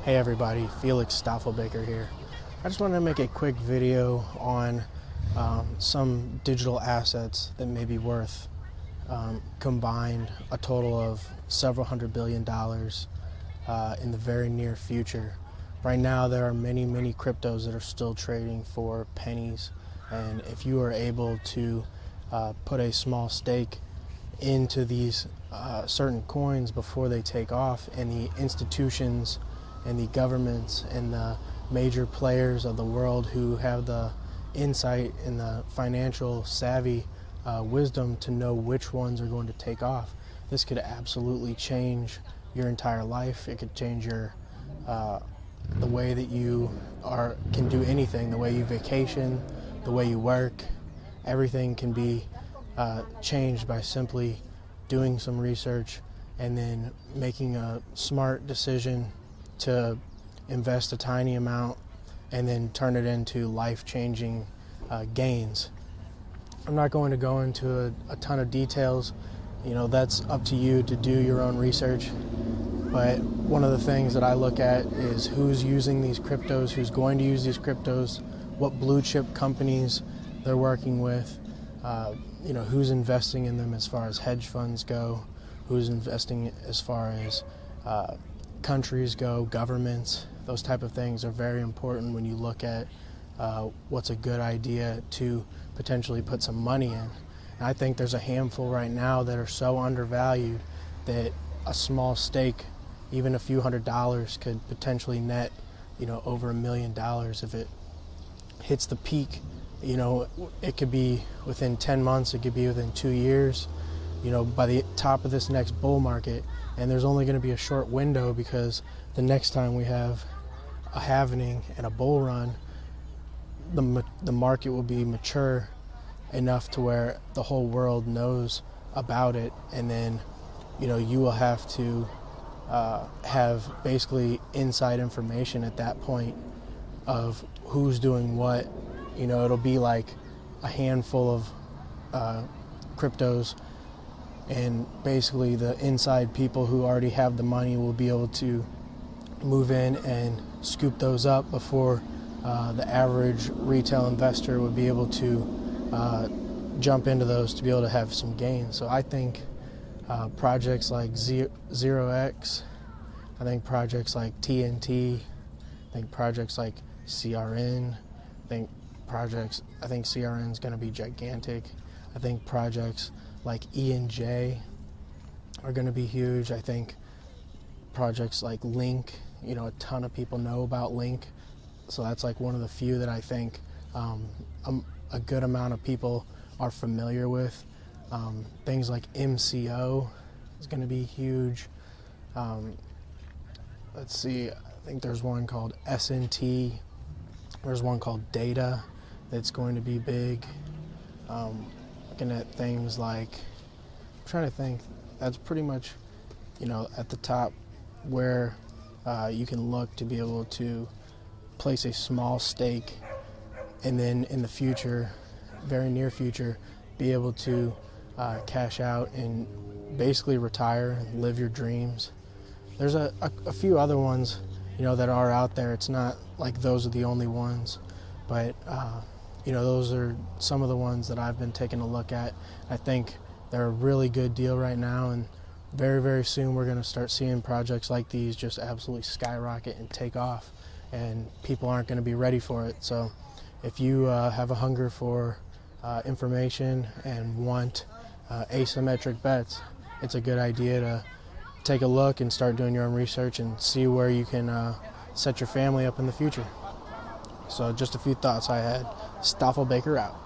Hey everybody, Felix Staffelbaker here. I just wanted to make a quick video on some digital assets that may be worth combined a total of several $100 billion in the very near future. Right now there are many cryptos that are still trading for pennies, and if you are able to put a small stake into these certain coins before they take off, and the institutions and the governments and the major players of the world who have the insight and the financial savvy wisdom to know which ones are going to take off, this could absolutely change your entire life. It could change your the way that you can do anything, the way you vacation, the way you work. Everything can be changed by simply doing some research and then making a smart decision to invest a tiny amount and then turn it into life-changing gains. I'm not going to go into a ton of details. You know, that's up to you to do your own research. But one of the things that I look at is who's using these cryptos, who's going to use these cryptos, what blue chip companies they're working with, you know, who's investing in them as far as hedge funds go, who's investing as far as countries go, governments. Those type of things are very important when you look at what's a good idea to potentially put some money in. And I think there's a handful right now that are so undervalued that a small stake, even a few $100s, could potentially net, you know, over $1 million if it hits the peak. You know, it could be within 10 months, it could be within 2 years, you know, by the top of this next bull market. And there's only going to be a short window, because the next time we have a halvening and a bull run, the market will be mature enough to where the whole world knows about it. And then, you know, you will have to have basically inside information at that point of who's doing what. You know, it'll be like a handful of cryptos, and basically the inside people who already have the money will be able to move in and scoop those up before the average retail investor would be able to jump into those to be able to have some gains. So I think projects like 0x, I think projects like TNT, I think projects like CRN, I think CRN is going to be gigantic. I think projects like E&J are going to be huge. I think projects like Link, you know, a ton of people know about Link. So that's like one of the few that I think a good amount of people are familiar with. Things like MCO is going to be huge. Let's see, I think there's one called SNT. There's one called Data that's going to be big. Looking at things like, I'm trying to think, that's pretty much, you know, at the top where you can look to be able to place a small stake, and then in the future, very near future, be able to cash out and basically retire and live your dreams. There's a few other ones, you know, that are out there. It's not like those are the only ones, but you know, those are some of the ones that I've been taking a look at. I think they're a really good deal right now, and very soon we're going to start seeing projects like these just absolutely skyrocket and take off, and people aren't going to be ready for it. So if you have a hunger for information and want asymmetric bets, it's a good idea to take a look and start doing your own research and see where you can set your family up in the future. So just a few thoughts I had. Staffelbaker out.